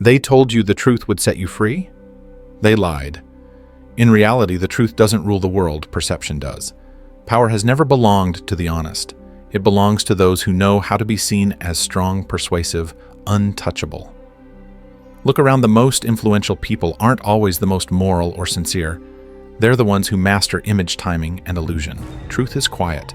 They told you the truth would set you free? They lied. In reality, the truth doesn't rule the world, perception does. Power has never belonged to the honest. It belongs to those who know how to be seen as strong, persuasive, untouchable. Look around, the most influential people aren't always the most moral or sincere. They're the ones who master image timing and illusion. Truth is quiet,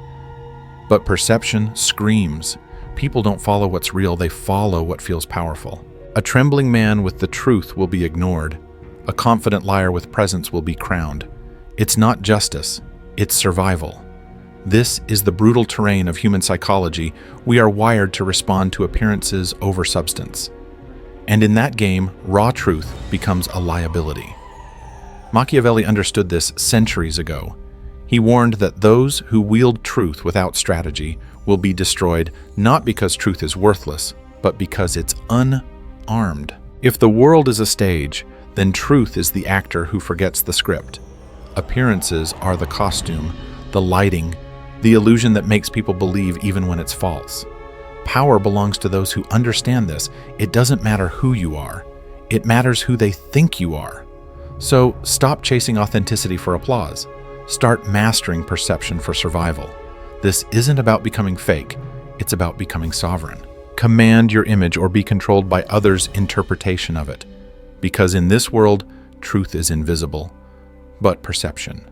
but perception screams. People don't follow what's real, they follow what feels powerful. A trembling man with the truth will be ignored. A confident liar with presence will be crowned. It's not justice, it's survival. This is the brutal terrain of human psychology. We are wired to respond to appearances over substance. And in that game, raw truth becomes a liability. Machiavelli understood this centuries ago. He warned that those who wield truth without strategy will be destroyed, not because truth is worthless, but because it's unarmed. If the world is a stage, then truth is the actor who forgets the script. Appearances are the costume, the lighting, the illusion that makes people believe even when it's false. Power belongs to those who understand this. It doesn't matter who you are. It matters who they think you are. So stop chasing authenticity for applause. Start mastering perception for survival. This isn't about becoming fake. It's about becoming sovereign. Command your image or be controlled by others' interpretation of it. Because in this world, truth is invisible, but perception.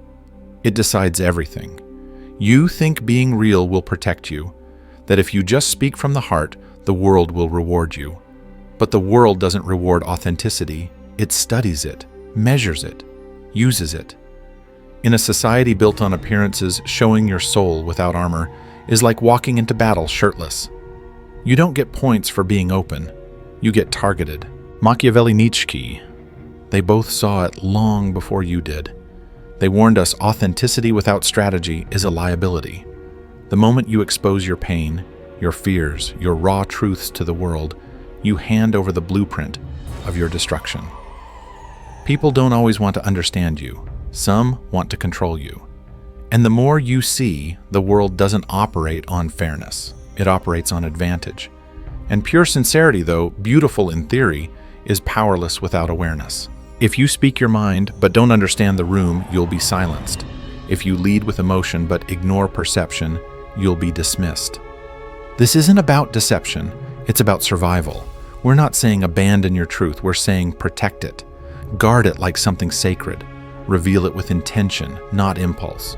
It decides everything. You think being real will protect you, that if you just speak from the heart, the world will reward you. But the world doesn't reward authenticity. It studies it, measures it, uses it. In a society built on appearances, showing your soul without armor is like walking into battle shirtless. You don't get points for being open. You get targeted. Machiavelli, Nietzsche, they both saw it long before you did. They warned us authenticity without strategy is a liability. The moment you expose your pain, your fears, your raw truths to the world, you hand over the blueprint of your destruction. People don't always want to understand you. Some want to control you. And the more you see, the world doesn't operate on fairness. It operates on advantage. And pure sincerity, though beautiful in theory, is powerless without awareness. If you speak your mind but don't understand the room, you'll be silenced. If you lead with emotion but ignore perception, you'll be dismissed. This isn't about deception, it's about survival. We're not saying abandon your truth, we're saying protect it. Guard it like something sacred. Reveal it with intention, not impulse.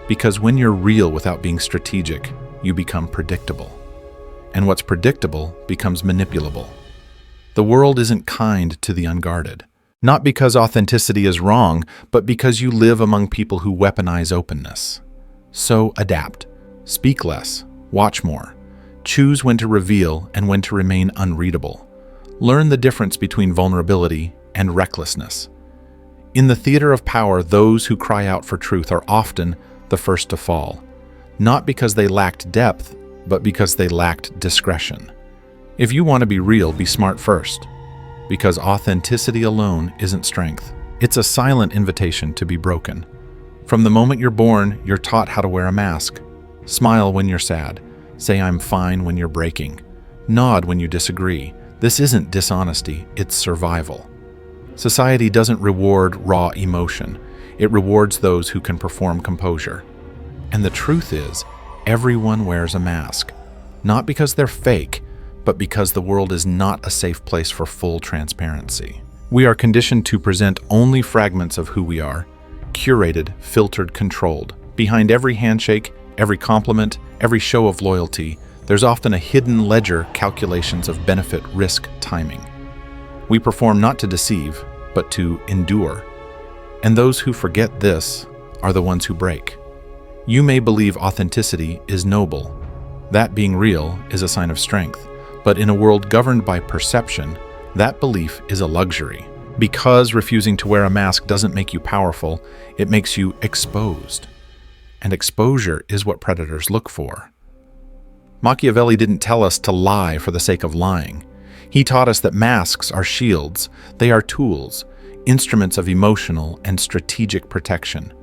Because when you're real without being strategic, you become predictable. And what's predictable becomes manipulable. The world isn't kind to the unguarded. Not because authenticity is wrong, but because you live among people who weaponize openness. So adapt. Speak less. Watch more. Choose when to reveal and when to remain unreadable. Learn the difference between vulnerability and recklessness. In the theater of power, those who cry out for truth are often the first to fall. Not because they lacked depth, but because they lacked discretion. If you want to be real, be smart first. Because authenticity alone isn't strength. It's a silent invitation to be broken. From the moment you're born, you're taught how to wear a mask. Smile when you're sad. Say I'm fine when you're breaking. Nod when you disagree. This isn't dishonesty, it's survival. Society doesn't reward raw emotion. It rewards those who can perform composure. And the truth is, everyone wears a mask. Not because they're fake, but because the world is not a safe place for full transparency. We are conditioned to present only fragments of who we are, curated, filtered, controlled. Behind every handshake, every compliment, every show of loyalty, there's often a hidden ledger, calculations of benefit, risk, timing. We perform not to deceive, but to endure. And those who forget this are the ones who break. You may believe authenticity is noble. That being real is a sign of strength. But in a world governed by perception, that belief is a luxury. Because refusing to wear a mask doesn't make you powerful, it makes you exposed. And exposure is what predators look for. Machiavelli didn't tell us to lie for the sake of lying. He taught us that masks are shields. They are tools, instruments of emotional and strategic protection.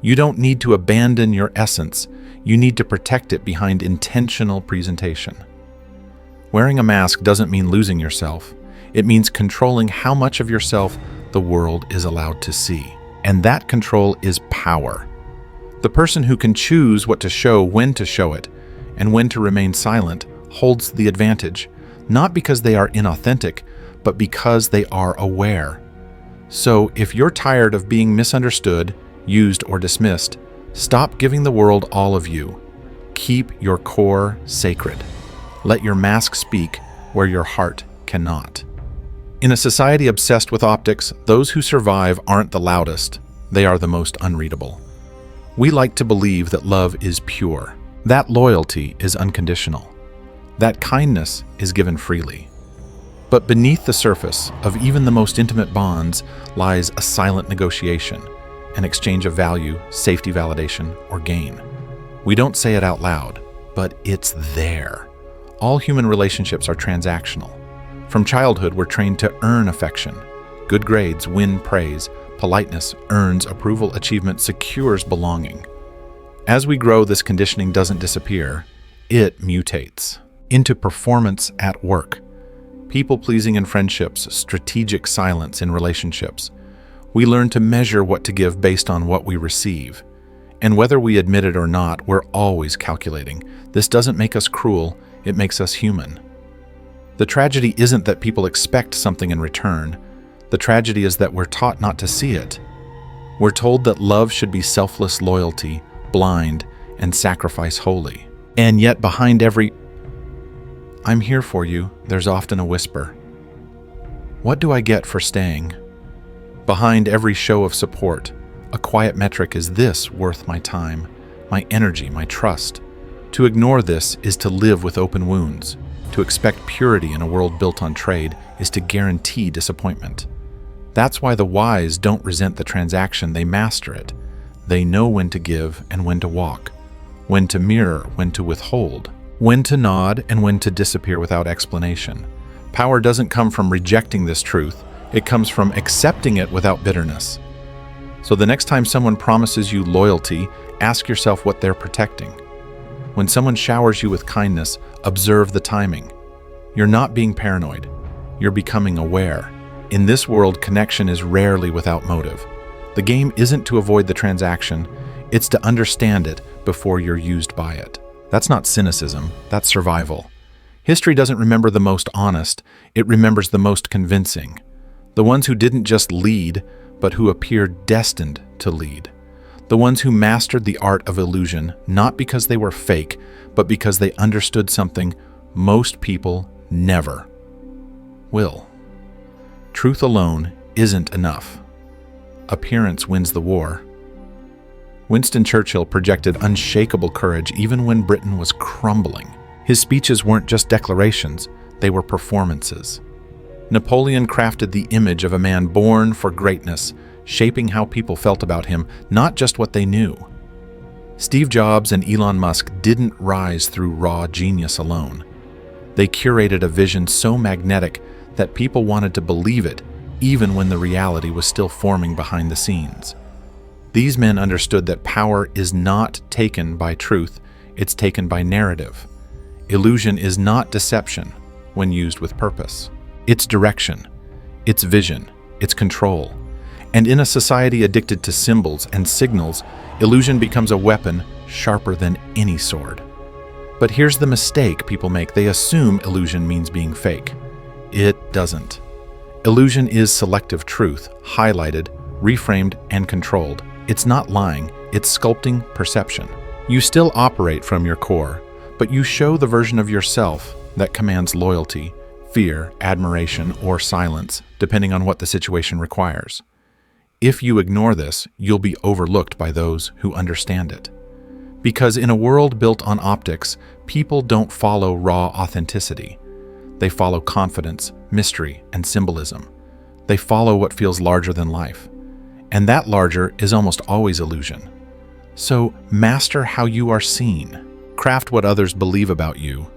You don't need to abandon your essence. You need to protect it behind intentional presentation. Wearing a mask doesn't mean losing yourself. It means controlling how much of yourself the world is allowed to see. And that control is power. The person who can choose what to show, when to show it, and when to remain silent holds the advantage, not because they are inauthentic, but because they are aware. So if you're tired of being misunderstood, used, or dismissed, stop giving the world all of you. Keep your core sacred. Let your mask speak where your heart cannot. In a society obsessed with optics, those who survive aren't the loudest, they are the most unreadable. We like to believe that love is pure, that loyalty is unconditional, that kindness is given freely. But beneath the surface of even the most intimate bonds lies a silent negotiation, an exchange of value, safety validation, or gain. We don't say it out loud, but it's there. All human relationships are transactional. From childhood, we're trained to earn affection. Good grades win praise. Politeness earns approval. Achievement secures belonging. As we grow, this conditioning doesn't disappear. It mutates into performance at work, people-pleasing in friendships, strategic silence in relationships. We learn to measure what to give based on what we receive. And whether we admit it or not, we're always calculating. This doesn't make us cruel, it makes us human. The tragedy isn't that people expect something in return. The tragedy is that we're taught not to see it. We're told that love should be selfless loyalty, blind, and sacrifice wholly. And yet behind every "I'm here for you," there's often a whisper. What do I get for staying? Behind every show of support, a quiet metric is this worth my time, my energy, my trust. To ignore this is to live with open wounds. To expect purity in a world built on trade is to guarantee disappointment. That's why the wise don't resent the transaction, they master it. They know when to give and when to walk, when to mirror, when to withhold, when to nod and when to disappear without explanation. Power doesn't come from rejecting this truth, it comes from accepting it without bitterness. So the next time someone promises you loyalty, ask yourself what they're protecting. When someone showers you with kindness, observe the timing. You're not being paranoid. You're becoming aware. In this world, connection is rarely without motive. The game isn't to avoid the transaction, it's to understand it before you're used by it. That's not cynicism, that's survival. History doesn't remember the most honest, it remembers the most convincing. The ones who didn't just lead, but who appeared destined to lead. The ones who mastered the art of illusion, not because they were fake, but because they understood something most people never will. Truth alone isn't enough. Appearance wins the war. Winston Churchill projected unshakable courage even when Britain was crumbling. His speeches weren't just declarations, they were performances. Napoleon crafted the image of a man born for greatness, shaping how people felt about him, not just what they knew. Steve Jobs and Elon Musk didn't rise through raw genius alone. They curated a vision so magnetic that people wanted to believe it, even when the reality was still forming behind the scenes. These men understood that power is not taken by truth, it's taken by narrative. Illusion is not deception when used with purpose. It's direction, it's vision, it's control. And in a society addicted to symbols and signals, illusion becomes a weapon sharper than any sword. But here's the mistake people make. They assume illusion means being fake. It doesn't. Illusion is selective truth, highlighted, reframed, and controlled. It's not lying, it's sculpting perception. You still operate from your core, but you show the version of yourself that commands loyalty, fear, admiration, or silence, depending on what the situation requires. If you ignore this, you'll be overlooked by those who understand it. Because in a world built on optics, people don't follow raw authenticity. They follow confidence, mystery, and symbolism. They follow what feels larger than life. And that larger is almost always illusion. So master how you are seen. Craft what others believe about you.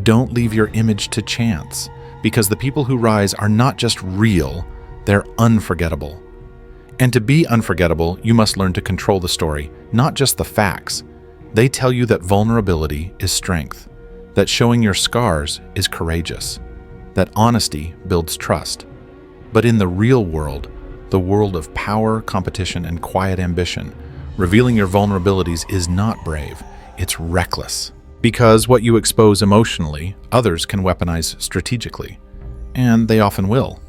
Don't leave your image to chance, because the people who rise are not just real, they're unforgettable. And to be unforgettable, you must learn to control the story, not just the facts. They tell you that vulnerability is strength, that showing your scars is courageous, that honesty builds trust. But in the real world, the world of power, competition, and quiet ambition, revealing your vulnerabilities is not brave, it's reckless. Because what you expose emotionally, others can weaponize strategically. And they often will.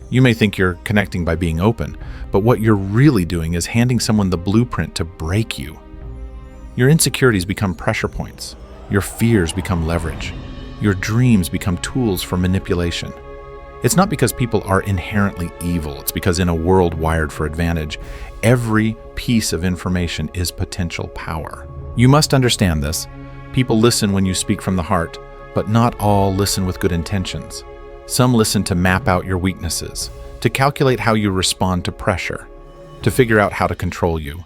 You may think you're connecting by being open, but what you're really doing is handing someone the blueprint to break you. Your insecurities become pressure points. Your fears become leverage. Your dreams become tools for manipulation. It's not because people are inherently evil. It's because in a world wired for advantage, every piece of information is potential power. You must understand this. People listen when you speak from the heart, but not all listen with good intentions. Some listen to map out your weaknesses, to calculate how you respond to pressure, to figure out how to control you.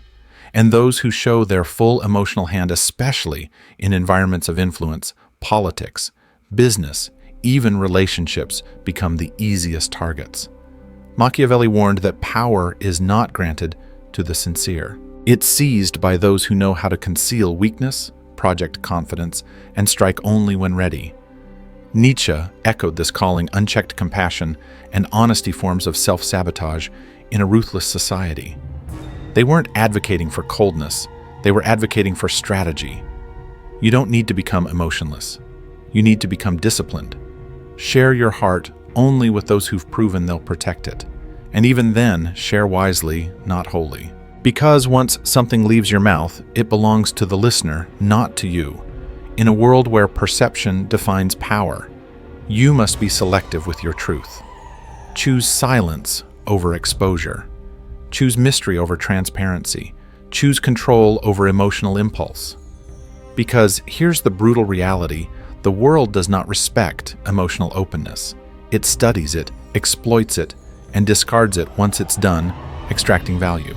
And those who show their full emotional hand, especially in environments of influence, politics, business, even relationships, become the easiest targets. Machiavelli warned that power is not granted to the sincere. It's seized by those who know how to conceal weakness, project confidence, and strike only when ready. Nietzsche echoed this, calling unchecked compassion and honesty forms of self-sabotage in a ruthless society. They weren't advocating for coldness, they were advocating for strategy. You don't need to become emotionless. You need to become disciplined. Share your heart only with those who've proven they'll protect it. And even then, share wisely, not wholly. Because once something leaves your mouth, it belongs to the listener, not to you. In a world where perception defines power, you must be selective with your truth. Choose silence over exposure. Choose mystery over transparency. Choose control over emotional impulse. Because here's the brutal reality: the world does not respect emotional openness. It studies it, exploits it, and discards it once it's done extracting value.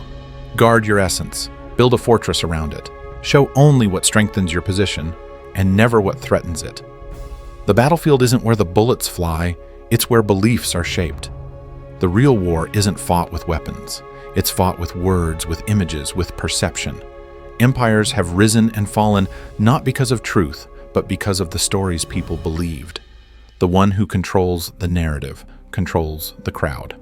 Guard your essence. Build a fortress around it. Show only what strengthens your position, and never what threatens it. The battlefield isn't where the bullets fly, it's where beliefs are shaped. The real war isn't fought with weapons. It's fought with words, with images, with perception. Empires have risen and fallen not because of truth, but because of the stories people believed. The one who controls the narrative controls the crowd.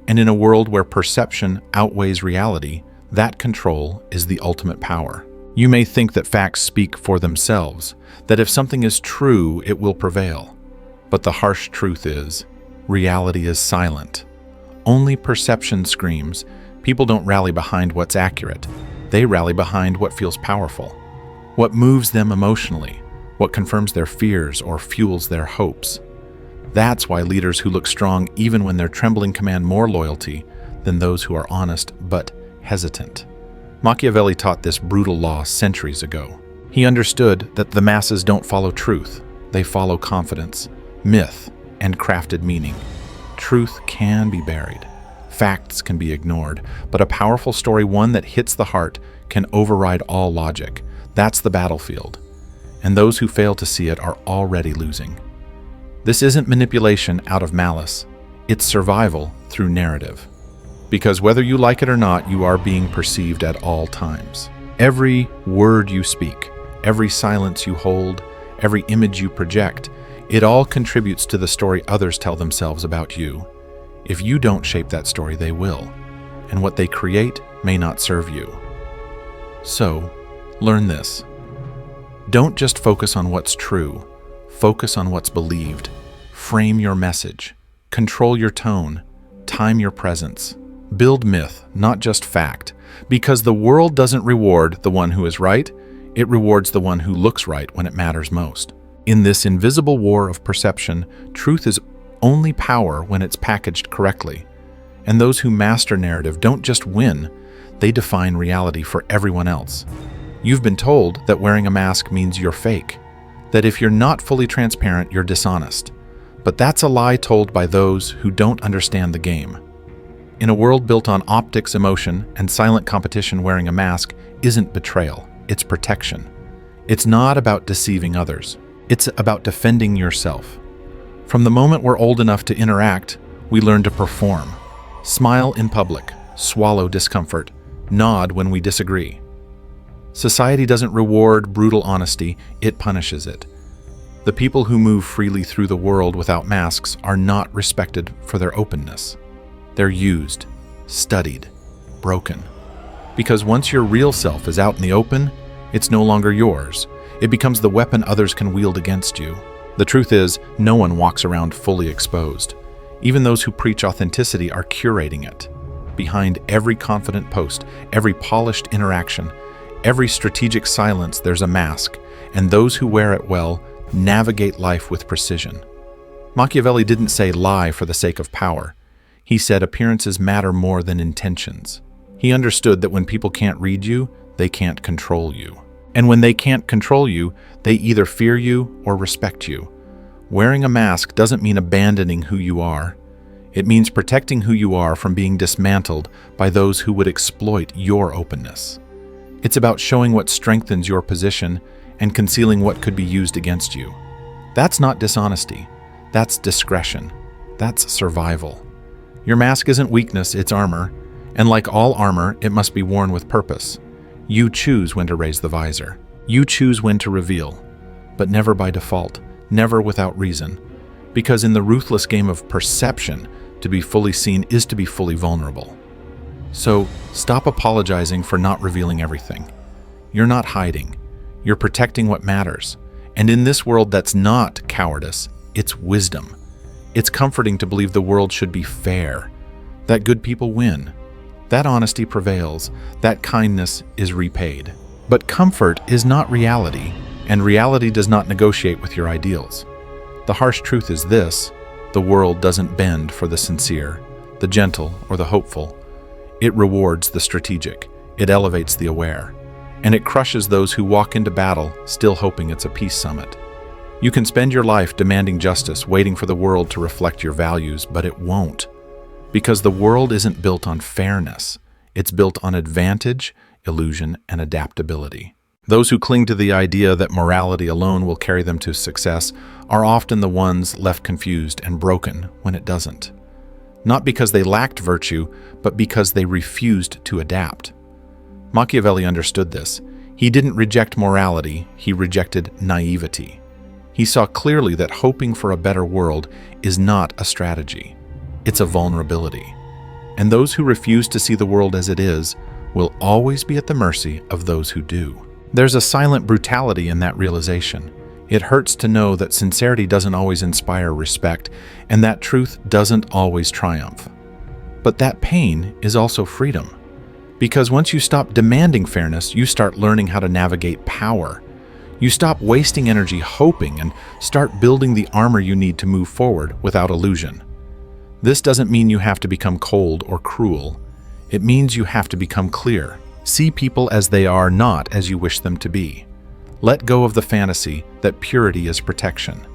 And in a world where perception outweighs reality, that control is the ultimate power. You may think that facts speak for themselves, that if something is true, it will prevail. But the harsh truth is, reality is silent. Only perception screams. People don't rally behind what's accurate. They rally behind what feels powerful, what moves them emotionally, what confirms their fears or fuels their hopes. That's why leaders who look strong even when they're trembling command more loyalty than those who are honest but hesitant. Machiavelli taught this brutal law centuries ago. He understood that the masses don't follow truth. They follow confidence, myth, and crafted meaning. Truth can be buried. Facts can be ignored. But a powerful story, one that hits the heart, can override all logic. That's the battlefield. And those who fail to see it are already losing. This isn't manipulation out of malice. It's survival through narrative. Because whether you like it or not, you are being perceived at all times. Every word you speak, every silence you hold, every image you project, it all contributes to the story others tell themselves about you. If you don't shape that story, they will. And what they create may not serve you. So, learn this. Don't just focus on what's true. Focus on what's believed. Frame your message. Control your tone. Time your presence. Build myth, not just fact. Because the world doesn't reward the one who is right, it rewards the one who looks right when it matters most. In this invisible war of perception, truth is only power when it's packaged correctly. And those who master narrative don't just win, they define reality for everyone else. You've been told that wearing a mask means you're fake, that if you're not fully transparent, you're dishonest. But that's a lie told by those who don't understand the game. In a world built on optics, emotion, and silent competition, wearing a mask isn't betrayal, it's protection. It's not about deceiving others. It's about defending yourself. From the moment we're old enough to interact, we learn to perform. Smile in public, swallow discomfort, nod when we disagree. Society doesn't reward brutal honesty, it punishes it. The people who move freely through the world without masks are not respected for their openness. They're used, studied, broken. Because once your real self is out in the open, it's no longer yours. It becomes the weapon others can wield against you. The truth is, no one walks around fully exposed. Even those who preach authenticity are curating it. Behind every confident post, every polished interaction, every strategic silence, there's a mask, and those who wear it well navigate life with precision. Machiavelli didn't say lie for the sake of power. He said appearances matter more than intentions. He understood that when people can't read you, they can't control you. And when they can't control you, they either fear you or respect you. Wearing a mask doesn't mean abandoning who you are. It means protecting who you are from being dismantled by those who would exploit your openness. It's about showing what strengthens your position and concealing what could be used against you. That's not dishonesty. That's discretion. That's survival. Your mask isn't weakness, it's armor. And like all armor, it must be worn with purpose. You choose when to raise the visor. You choose when to reveal. But never by default, never without reason. Because in the ruthless game of perception, to be fully seen is to be fully vulnerable. So stop apologizing for not revealing everything. You're not hiding. You're protecting what matters. And in this world, that's not cowardice, it's wisdom. It's comforting to believe the world should be fair, that good people win, that honesty prevails, that kindness is repaid. But comfort is not reality, and reality does not negotiate with your ideals. The harsh truth is this: the world doesn't bend for the sincere, the gentle, or the hopeful. It rewards the strategic, it elevates the aware, and it crushes those who walk into battle still hoping it's a peace summit. You can spend your life demanding justice, waiting for the world to reflect your values, but it won't. Because the world isn't built on fairness. It's built on advantage, illusion, and adaptability. Those who cling to the idea that morality alone will carry them to success are often the ones left confused and broken when it doesn't. Not because they lacked virtue, but because they refused to adapt. Machiavelli understood this. He didn't reject morality, he rejected naivety. He saw clearly that hoping for a better world is not a strategy. It's a vulnerability. And those who refuse to see the world as it is will always be at the mercy of those who do. There's a silent brutality in that realization. It hurts to know that sincerity doesn't always inspire respect, and that truth doesn't always triumph. But that pain is also freedom. Because once you stop demanding fairness, you start learning how to navigate power. You stop wasting energy hoping and start building the armor you need to move forward without illusion. This doesn't mean you have to become cold or cruel. It means you have to become clear. See people as they are, not as you wish them to be. Let go of the fantasy that purity is protection.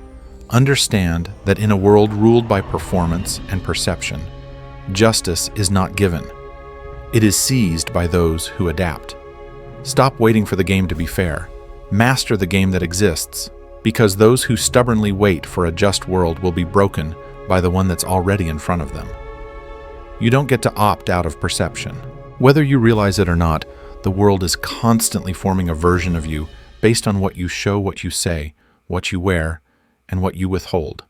Understand that in a world ruled by performance and perception, justice is not given. It is seized by those who adapt. Stop waiting for the game to be fair. Master the game that exists, because those who stubbornly wait for a just world will be broken by the one that's already in front of them. You don't get to opt out of perception. Whether you realize it or not, the world is constantly forming a version of you based on what you show, what you say, what you wear, and what you withhold.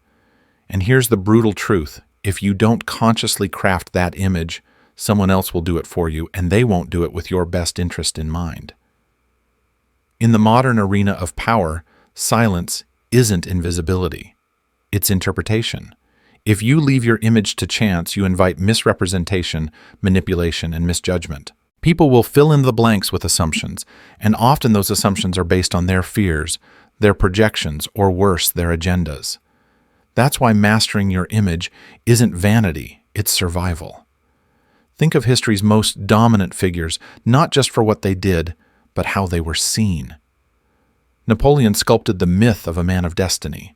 And here's the brutal truth. If you don't consciously craft that image, someone else will do it for you, and they won't do it with your best interest in mind. In the modern arena of power, silence isn't invisibility. It's interpretation. If you leave your image to chance, you invite misrepresentation, manipulation, and misjudgment. People will fill in the blanks with assumptions, and often those assumptions are based on their fears, their projections, or worse, their agendas. That's why mastering your image isn't vanity, it's survival. Think of history's most dominant figures, not just for what they did, but how they were seen. Napoleon sculpted the myth of a man of destiny.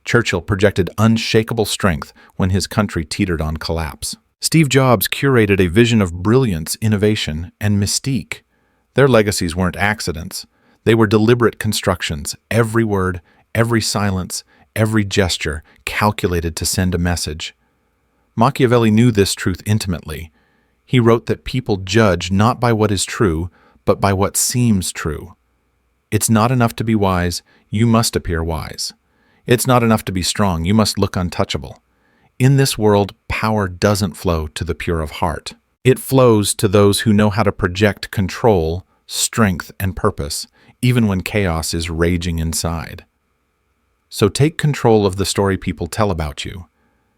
Churchill projected unshakable strength when his country teetered on collapse. Steve Jobs curated a vision of brilliance, innovation, and mystique. Their legacies weren't accidents. They were deliberate constructions, every word, every silence, every gesture calculated to send a message. Machiavelli knew this truth intimately. He wrote that people judge not by what is true, but by what seems true. It's not enough to be wise, you must appear wise. It's not enough to be strong, you must look untouchable. In this world, power doesn't flow to the pure of heart. It flows to those who know how to project control, strength, and purpose, even when chaos is raging inside. So take control of the story people tell about you.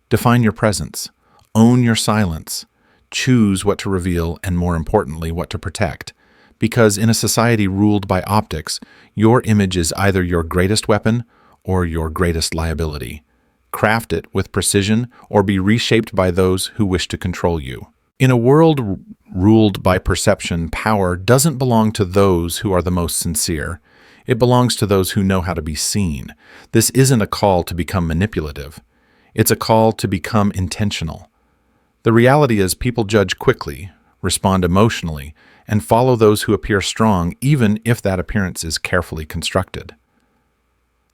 Define your presence. Own your silence. Choose what to reveal and, more importantly, what to protect. Because in a society ruled by optics, your image is either your greatest weapon or your greatest liability. Craft it with precision or be reshaped by those who wish to control you. In a world ruled by perception, power doesn't belong to those who are the most sincere. It belongs to those who know how to be seen. This isn't a call to become manipulative. It's a call to become intentional. The reality is people judge quickly, respond emotionally, and follow those who appear strong, even if that appearance is carefully constructed.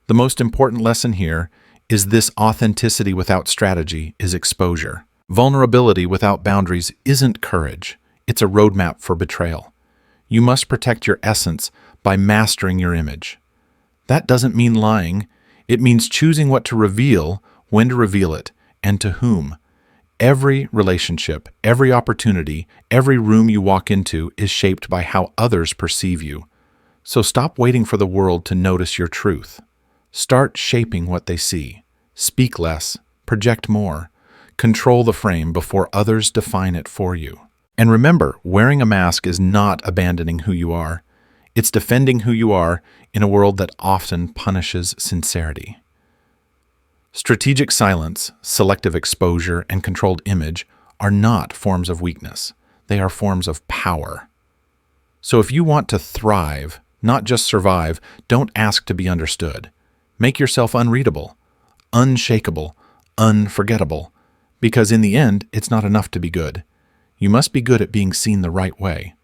The most important lesson here is this: authenticity without strategy is exposure. Vulnerability without boundaries isn't courage. It's a roadmap for betrayal. You must protect your essence by mastering your image. That doesn't mean lying. It means choosing what to reveal, when to reveal it, and to whom. Every relationship, every opportunity, every room you walk into is shaped by how others perceive you. So stop waiting for the world to notice your truth. Start shaping what they see. Speak less, project more. Control the frame before others define it for you. And remember, wearing a mask is not abandoning who you are. It's defending who you are in a world that often punishes sincerity. Strategic silence, selective exposure, and controlled image are not forms of weakness. They are forms of power. So if you want to thrive, not just survive, don't ask to be understood. Make yourself unreadable, unshakable, unforgettable, because in the end, it's not enough to be good. You must be good at being seen the right way.